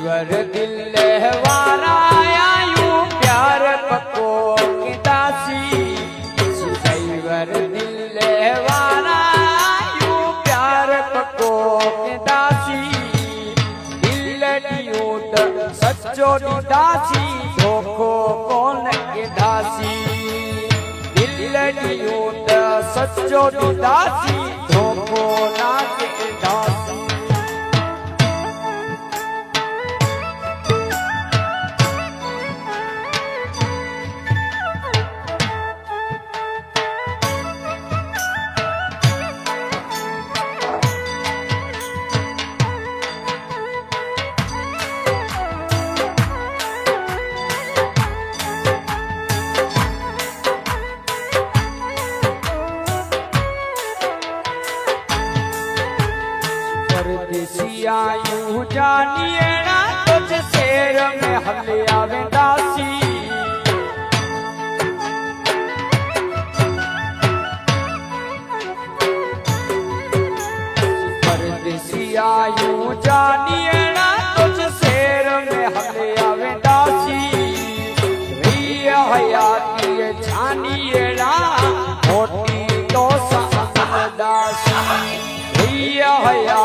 वर दिल वारा यूं प्यार पको की दासी वर दिल वारा यूं प्यार पको की दासी दिल दियो त सच्चो दी दासी धोखो कौन के दासी दिल दियो त सच्चो दी दासी धोखो ना के दासी परदेसिया यूं जानिए ना तुझ शेर में हले आवे दासी परदेसिया यूं जानिए ना तुझ शेर में हले आवे दासी रिया हयाती जानिए ना मोटी तो समदासी रिया हया